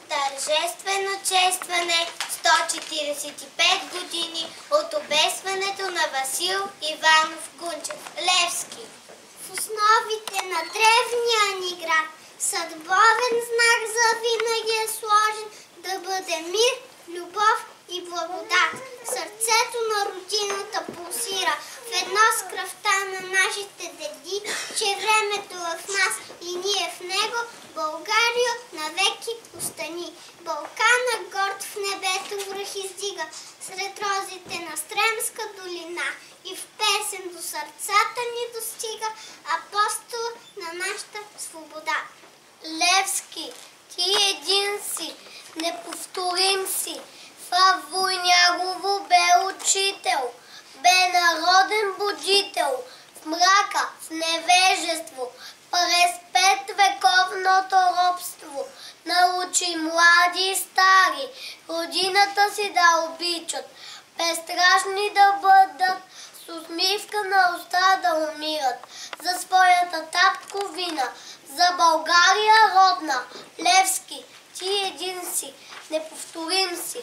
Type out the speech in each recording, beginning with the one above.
Тържествено честване 145 години от обесването на Васил Иванов Кунчев. Левски. В основите на древния ни град съдбовен знак завинаги е сложен да бъде мир, любов и благодат. Сърцето на родината пулсира в едно с кръвта на нашите деди, че времето е в нас и ние в него. България навеки остани. Балкана горд в небето връх издига, сред розите на Стремска долина, и в песен до сърцата ни достига апостол на нашата свобода. Левски, ти един си, неповторим си. В Войнягово бе учител, бе народен будител. В мрака, в невежество, през 5-вековното робство научи млади и стари родината си да обичат, безстрашни да бъдат, с усмивка на уста да умират за своята татковина, за България родна. Левски, ти един си, неповторим си.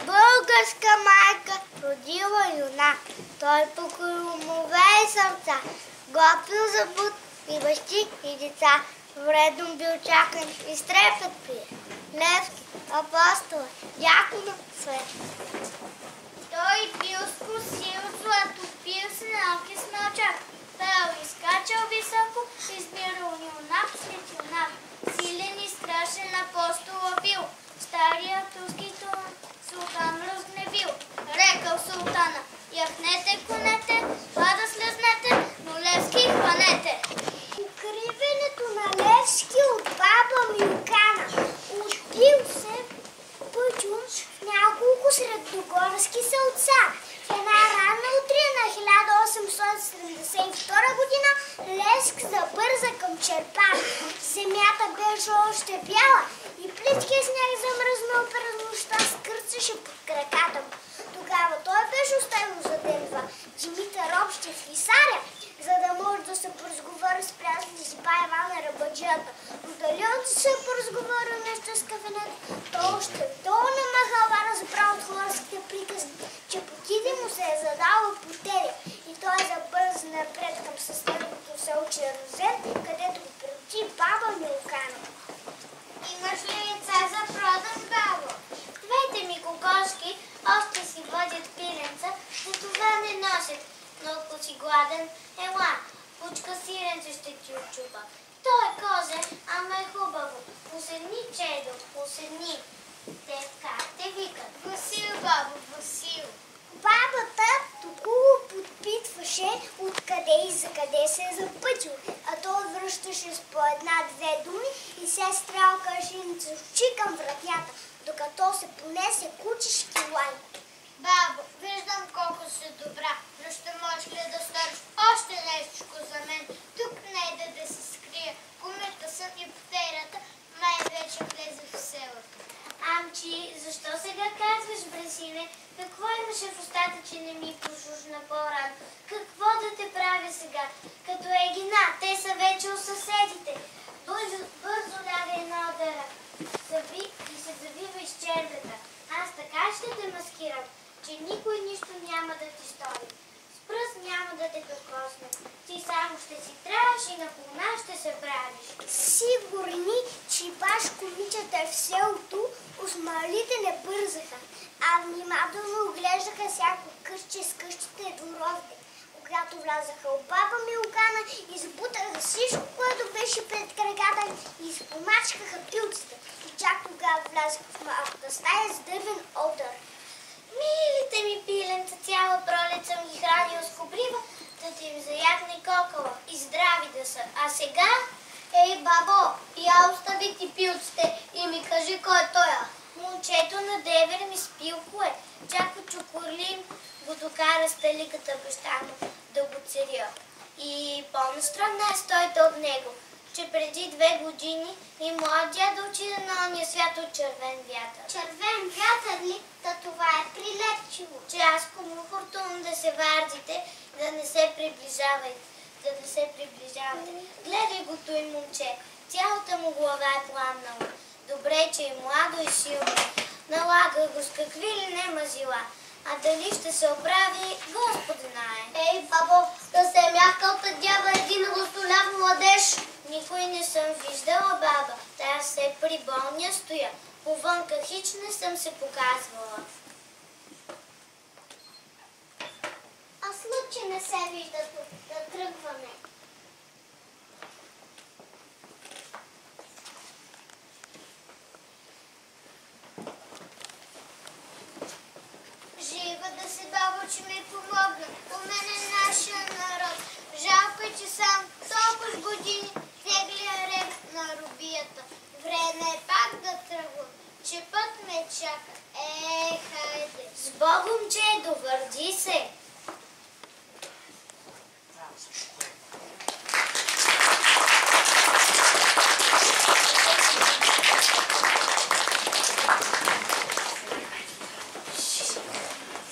Българска майка родила юнак, той покори умове и сърца, готвил за буд и бащи и деца, вредно бил чакан и стрепет прие. Левски, апостол, дякона, свет. Той бил скосил злато, пил с налки с мълчак, пел и скачал високо, избирал юнак след юнак, силен и страшен апостола бил, стария турски султан разгневил, рекал султана: яхнете конете, пада слезнете, но Левски хванете. Укриването на Левски от баба Милкана. Отбил се пътюн в няколко средногорски селца. В една ранна утрина 1872 година Левски забърза към Черпан. Земята беше още бяла и плиткият сняг замръзнал през нощта скърцаше под краката му. Тогава той беше оставил за ден-два Димитър Общи в Хисаря, за да може да се поразговори с приятелите си бай Ивана Рабаджията. Но дали он се поразговорил нещо с кафенето, то още долу на махала разбрал от хорските приказни, че потиде му се е задала потеря и той забърза напред към съседното селче Розен, където го приоти баба Милкана. Имаш ли яйца за продан, бабо? Двете ми кокошки още си водят пиленца, за това не носят. Но ако си гладен, ела, кучка сиренце ще ти отчупа. То е козе, ама е хубаво. Поседни, чедо, поседни. Те как те викат? Васил, бабо, Васил. Бабата току-го подпитваше откъде и за къде се е запътил, а той връщаше с по една-две думи и сестра кашеница очи към вратята, докато се понесе кучешки лай. Бабо, виждам колко си добра, но ще можеш ли да сториш още нещо за мен? Тук не е да се скрия. Кумирта съм и потерята, май вече влезе в селото. Амчи, защо сега казваш, бре сине? Какво имаше в устата, че не ми пошушна по-рано? Какво да те правя сега? Като Егина, те са вече у съседите. Бързо ляга една удара. И се завива из червета. Аз така ще те маскирам, че никой нищо няма да ти стори. С пръст няма да те докосне. Ти само ще си трябваш и на колна ще се правиш. Сигурни, че баш комичата в селото осмалите не бързаха, а внимателно оглеждаха всяко къще с къщите и дворовите. Когато влязаха у баба Милкана, избутаха всичко, което беше пред краката и изпомачкаха пилците. И чак тогава влязаха в малката стая с дървен одър. Милите ми пиленца, цяла пролет съм ги хранил с кобрива, да ти им заякне кокала и здрави да са. А сега... Ей, бабо, я остави ти пилците и ми кажи кой е тоя. Момчето на девер ми спилко е. Чак по чукурлим го докара сталиката баща му да го царя. И по-настрана е стойта от него, че преди 2 години и моят дядо отида на ония свят от червен вятър. Червен вятър ли? Та това е прилепчиво. Че аз кому фортуна да се вардите, да не се приближавайте. Гледай го той момче. Цялата му глава е пламнала. Добре, че е младо и силно. Налага го с какви ли не мазила. А дали ще се оправи, Господ знае. Ей, бабо, да се е мякал тъдява един гостоляв младеж. Никой не съм виждала, баба. Та се при болния стоя. Повънка хич не съм се показвала. А случай не се вижда тук, да тръгваме. Жива да се, бабо, че ми помогна. У мен е нашия народ. Жалко е, че сам толкова години тегля ред на робията. Време е пак да тръгвам, че път ме чака. Хайде. С Богом, че довърди се.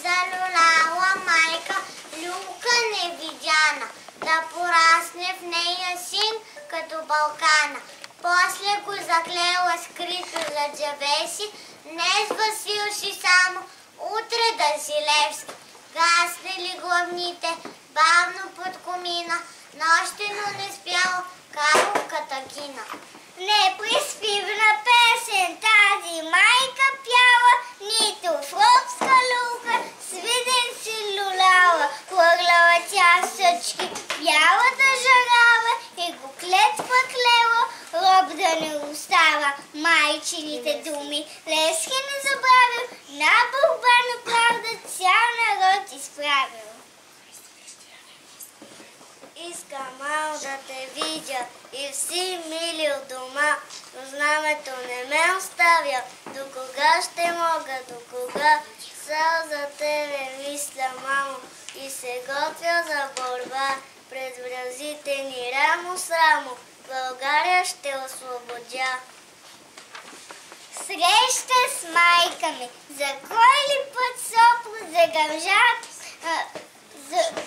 Залюляла майка люлка невидяна, да порасне в нея син като Балкана. После го заклела скрито за джабе си, днес Василши само, утре да си Левски. Гаснели главните, бавно под комина, нощено не спяла Карловката кина. Не приспивна песен тази майка пяла, нито в робска люлка свиден си люляла. Хвърляла тя съчки, бяла да жарава и го клетва клела, роб да не остава. Майчините думи лески не забравил, на борба на правда цял народ изправил. Искам мал да те видя и си милил дома, но знамето не ме оставя. До кога ще мога, до кога? Сал за тебе мисля, мамо, и се готвя за борба. Пред вразите ни рамо с рамо, България ще освободя. Среща с майка ми, за кой ли път сопло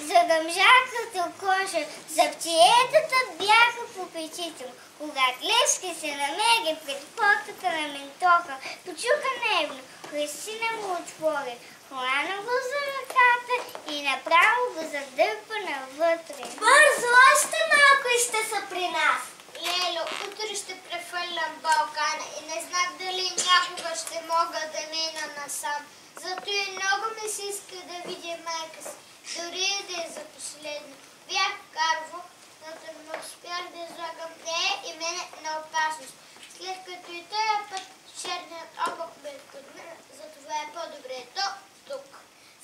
загъмжа като коша, заптиетата бяха по печите му. Когато Левски се намери пред портата на Ментоха, почука нервно, Христина му отвори, хвана го за ръката и направо го задърпа навътре. Бързо, още малко и ще са при нас. Лело, утре ще префърлям Балкана и не знам дали някога ще мога да мина насам. Зато и много ми се иска да видя майка си, дори и да е за последно. Бях в Карлово, но да не успях да излагам нея и мене на опасност. След като и този път черният облак ме подмина, затова е по-добре тук.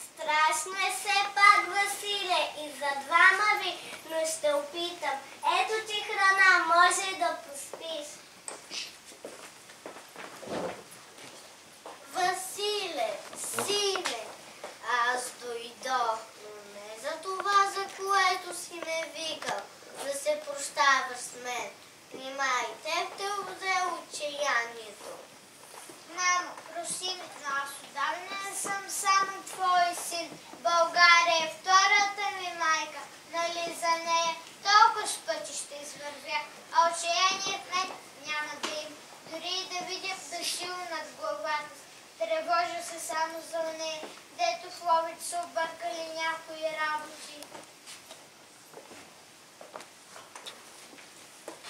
Страшно е все пак, Василе, и за двама ви, но ще опитам. Ето ти храна, може да поспиш. Василе, сине, аз дойдох, но не за това, за което си ме викал, да се прощаваш с мен. Нима и теб те взе отчаянието. Мамо, съм само твой син. България е втората ми майка. Нали за нея толкова пъти ще извървя, а отчаяние в мен няма да им. Дори и да видя пташил над главата си, тревожа се само за нея, дето в Ловеч са объркали някои работи.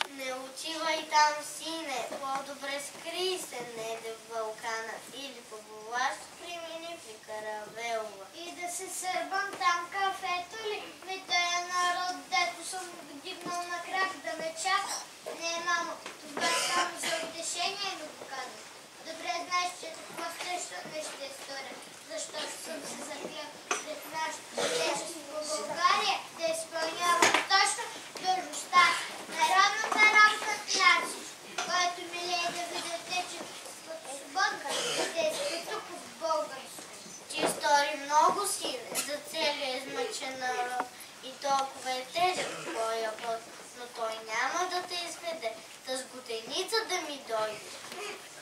Не отивай там, сине, по-добре скрий се неде в Балкана или по власт примени при Каравелова. И да се сърбам там кафето ли? Ми тая народ, дето съм вдигнал на крак да ме чака. Не, мамо, това е само за утешение го покана. Добре знаеш, че такова също не ще сторя, защото съм се заклял пред нашето отечество България да изпълнявам точно длъжността. Народната работа нация, който милее да видя отечеството свободно и да изпитук в българско. Ти стори много, сине, за целия измъчен народ и толкова е тежък твоя път, но той няма да те изведе, да с годеница да ми дойде.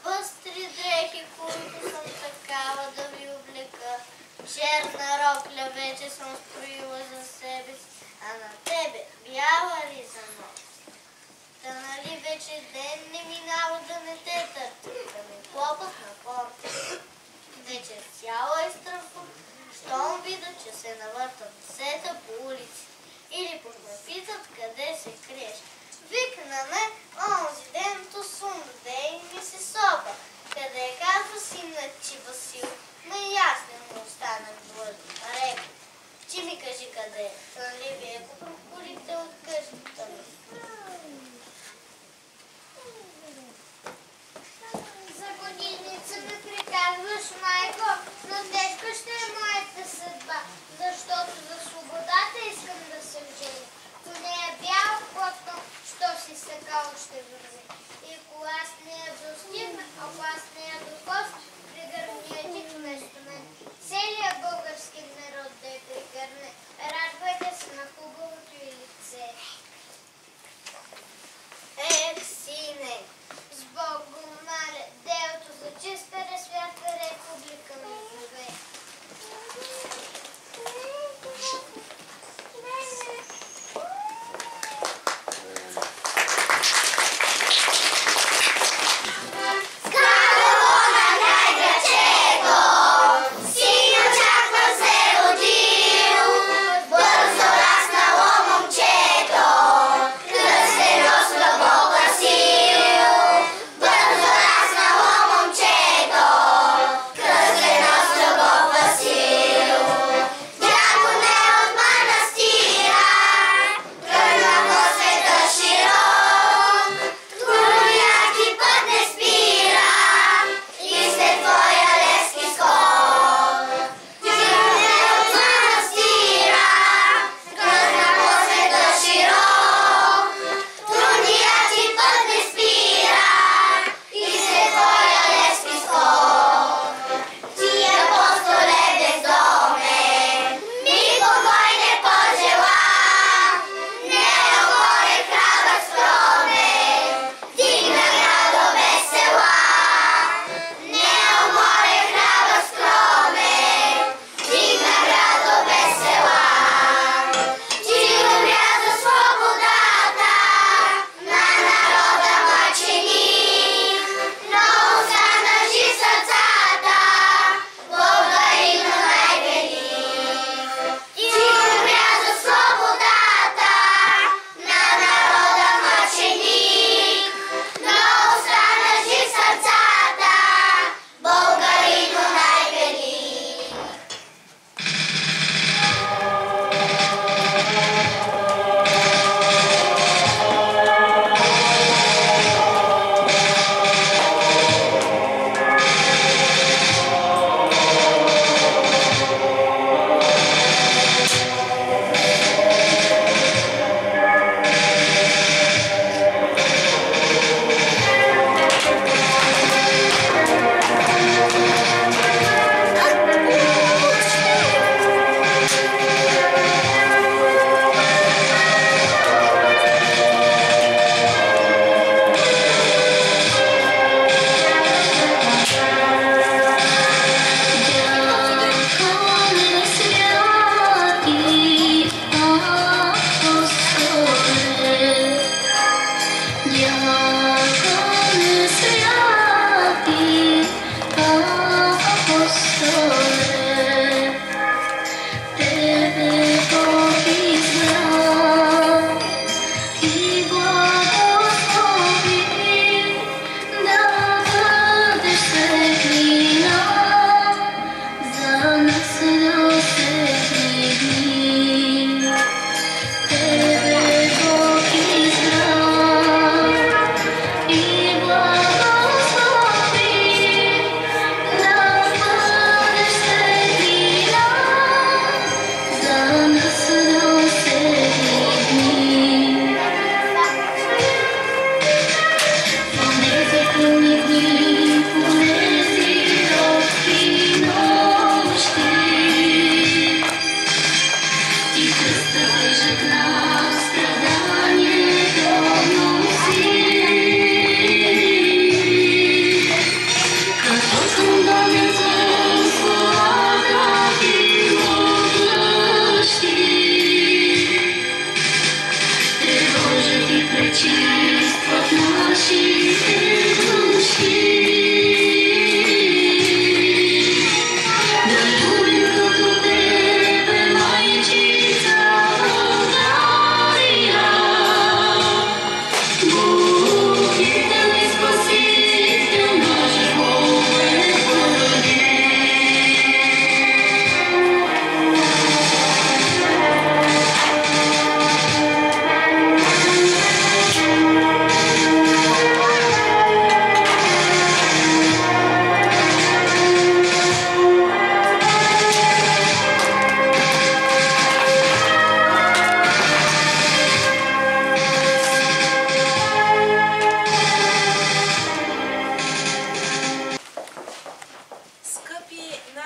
Пъстри дрехи, които съм такава да ви облека, черна рокля вече съм строила за себе си, а на тебе бяла риза нощ. Та нали вече ден не минава да не те търпи, да ме хлопат на порта. Вече цяло е страхом, щом видя, че се навъртат десета по улици или пък ме питат къде се криеш. Викна ме онзи ден Тосун, де и ми се соба. Къде казва синът ти Васил? Ме аз не му останах длъжен. Река, ти ми кажи къде, нали вие го прокурите от къщата ми. За годиница ме приказваш, майко, но тежка ще е моята съдба, защото за свободата искам да се женя. Но не е бял плотно, що си сега още върви. И ако аз не я достигна, ако аз не я докосна, пригърния ти вместо мен. Целият български народ да я пригърне. Радвайте се на хубавото й лице. Ех, сине, с Бог го моля, делото за чиста свята република ми живее.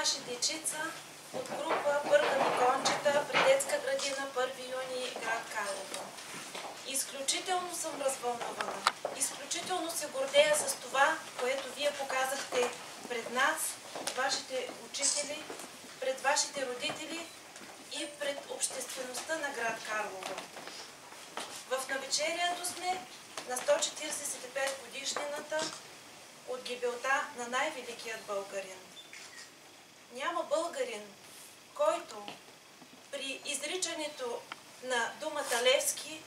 наши дечица от група Бъркани кончета при детска градина 1 юни, град Карлово. Изключително съм развълнувана. Изключително се гордея с това, което вие показахте пред нас, вашите учители, пред вашите родители и пред обществеността на град Карлово. В навечерието сме на 145 годишнината от гибелта на най-великият българин. Няма българин, който при изричането на думата Левски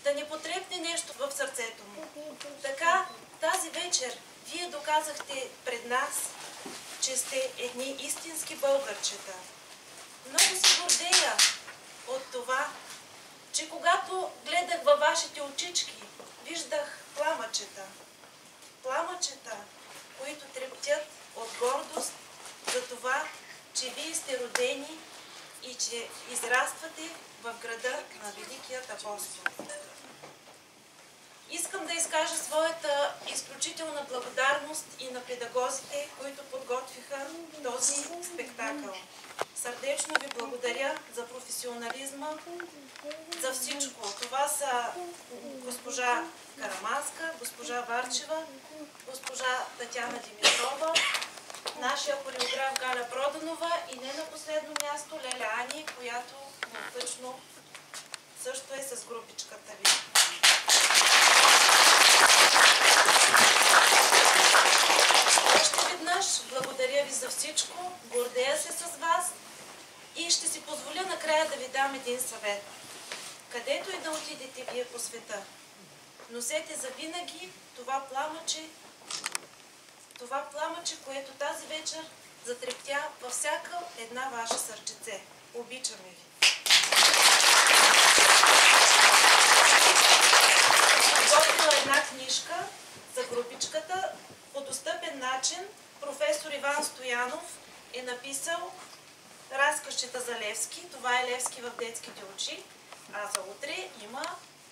да не потрепне нещо в сърцето му. Така, тази вечер вие доказахте пред нас, че сте едни истински българчета. Много се гордея от това, че когато гледах във вашите очички, виждах пламъчета. Пламъчета, които трептят от гордост за това, че вие сте родени и че израствате в града на Великият апостол. Искам да изкажа своята изключителна благодарност и на педагозите, които подготвиха този спектакъл. Сърдечно ви благодаря за професионализма, за всичко. Това са госпожа Караманска, госпожа Варчева, госпожа Татяна Димитрова, нашия хореограф Галя Проданова и не на последно място Леля Ани, която точно също е с групичката ви. Още веднъж благодаря ви за всичко, гордея се с вас и ще си позволя накрая да ви дам един съвет. Където и да отидете вие по света, носете завинаги това пламъче, което тази вечер затрептя във всяка една ваша сърчице. Обичаме ви! Подготвила една книжка за групичката. По достъпен начин професор Иван Стоянов е написал разказчета за Левски. Това е Левски в детските очи. А за утре има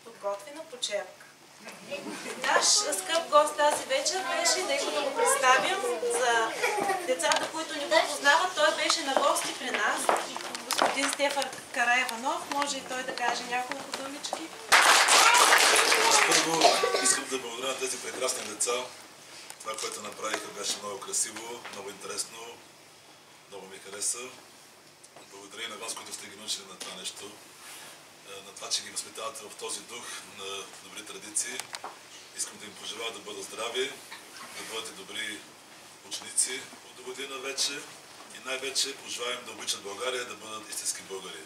подготвена почерка. Наш скъп гост тази вечер беше, нека да го представим за децата, които не го познават. Той беше на гости при нас. Господин Стефан Караиванов, може и той да каже няколко думички. Първо искам да благодаря на тези прекрасни деца. Това, което направиха, беше много красиво, много интересно, много ми хареса. Благодаря и на вас, които сте ги научили на това нещо, на това, че ги възпитавате в този дух на добри традиции. Искам да им пожелая да бъдат здрави, да бъдете добри ученици от до година вече и най-вече пожелаем да обичат България, да бъдат истински българи.